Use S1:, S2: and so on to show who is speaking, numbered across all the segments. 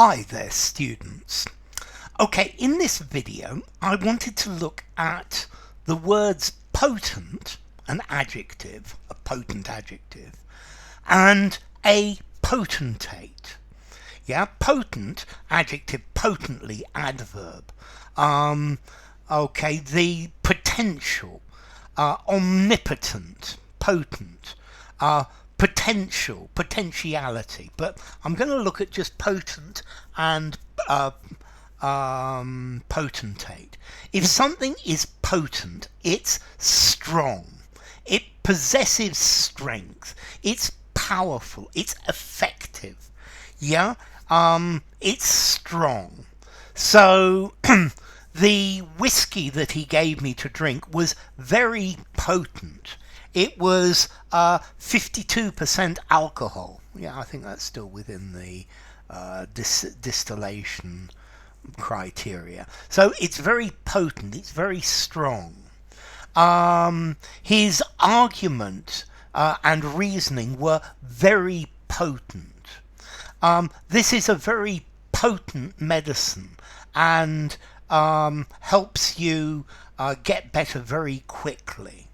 S1: Hi there, students. Okay, in this video I wanted to look at the words potent, an adjective, a potent adjective, and a potentate. Yeah, potent, adjective, potently, adverb. Okay, the potential, omnipotent, potent, potential, potentiality, but I'm going to look at just potent and potentate. If something is potent, it's strong, it possesses strength, it's powerful, it's effective. Yeah, it's strong. So the whiskey that he gave me to drink was very potent. It was 52% alcohol. Yeah, I think that's still within the distillation criteria. So it's very potent, it's very strong. His argument and reasoning were very potent. This is a very potent medicine and helps you get better very quickly.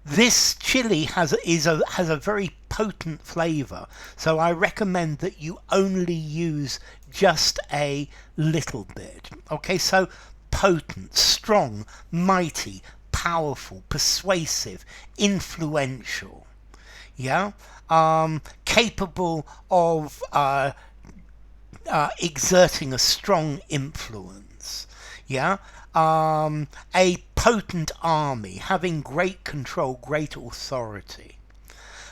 S1: This chili has a very potent flavor, so I recommend that you only use just a little bit. Okay, so potent, strong, mighty, powerful, persuasive, influential. Yeah, capable of exerting a strong influence. Yeah, a potent army, having great control, great authority.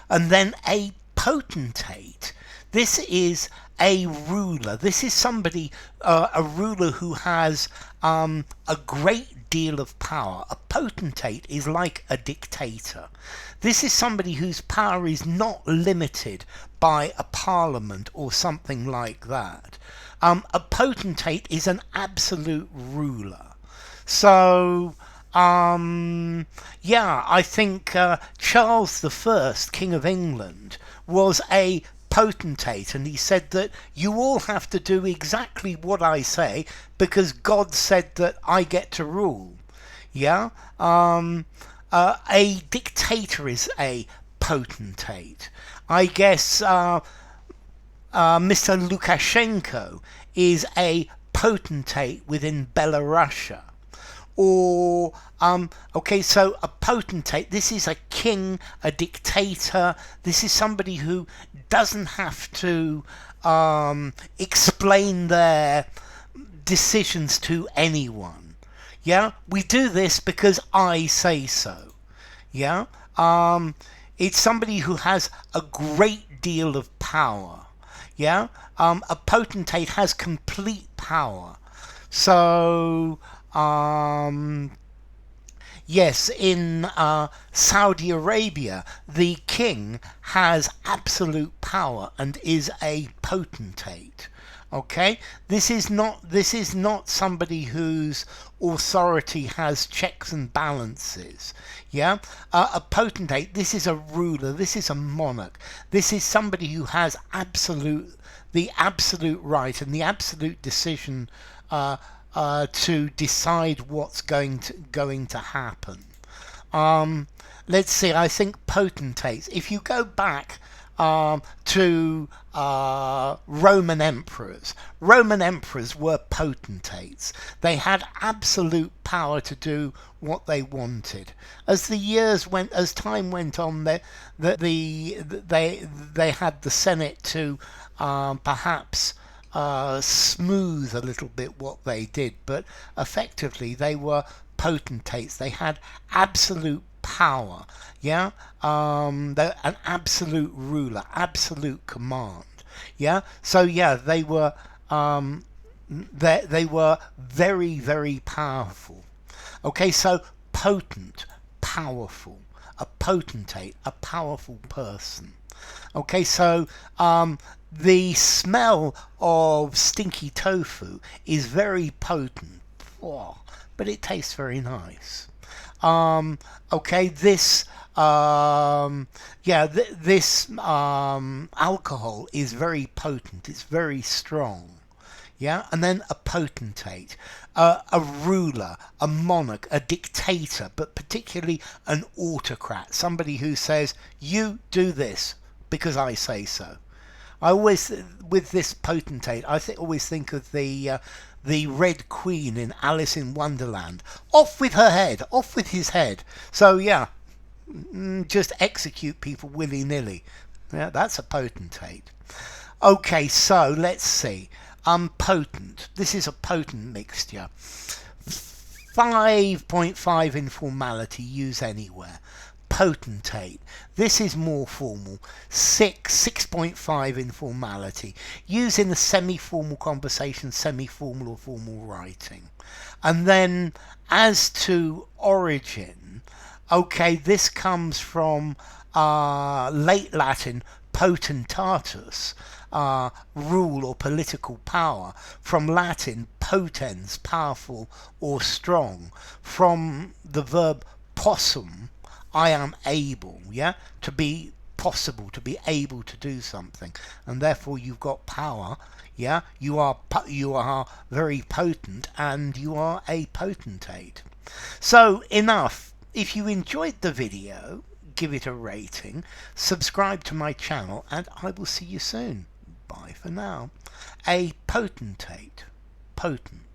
S1: And then a potentate. This is a ruler. This is somebody, a ruler who has a great deal of power. A potentate is like a dictator. This is somebody whose power is not limited by a parliament or something like that. A potentate is an absolute ruler. So, yeah, I think Charles I, King of England, was a potentate, and he said that you all have to do exactly what I say because God said that I get to rule. Yeah, a dictator is a potentate. I guess Mr. Lukashenko is a potentate within Belarus. Or, okay, so a potentate, this is a king, a dictator, this is somebody who doesn't have to explain their decisions to anyone. Yeah, we do this because I say so. Yeah, it's somebody who has a great deal of power. Yeah, a potentate has complete power. So, yes, in Saudi Arabia, the king has absolute power and is a potentate. Okay, this is not somebody whose authority has checks and balances. Yeah, a potentate. This is a ruler. This is a monarch. This is somebody who has the absolute right and the absolute decision to decide what's going to happen. Let's see. I think potentates. If you go back to Roman emperors were potentates. They had absolute power to do what they wanted. As time went on, they had the Senate to perhaps smooth a little bit what they did, but effectively they were potentates. They had absolute power. Yeah, they're an absolute ruler, absolute command. Yeah, so yeah, they were they were very, very powerful. Okay, so potent, powerful, a potentate, a powerful person. Okay, so the smell of stinky tofu is very potent, but it tastes very nice. Okay, this this alcohol is very potent, it's very strong. Yeah, and then a potentate, a ruler, a monarch, a dictator, but particularly an autocrat, somebody who says, you do this because I say so. I always, with this potentate, always think of the Red Queen in Alice in Wonderland. Off with her head, off with his head. So yeah, just execute people willy-nilly. Yeah, that's a potentate. Okay, so let's see. Potent. This is a potent mixture. 5.5 informality, use anywhere. Potentate. This is more formal. 6.5 informality. Use in a semi-formal conversation, semi-formal or formal writing. And then as to origin, okay, this comes from late Latin potentatus, rule or political power, from Latin potens, powerful or strong, from the verb possum, I am able, yeah, to be possible, to be able to do something, and therefore you've got power, yeah, you are very potent and you are a potentate. So enough. If you enjoyed the video, give it a rating, subscribe to my channel, and I will see you soon. Bye for now. A potentate. Potent.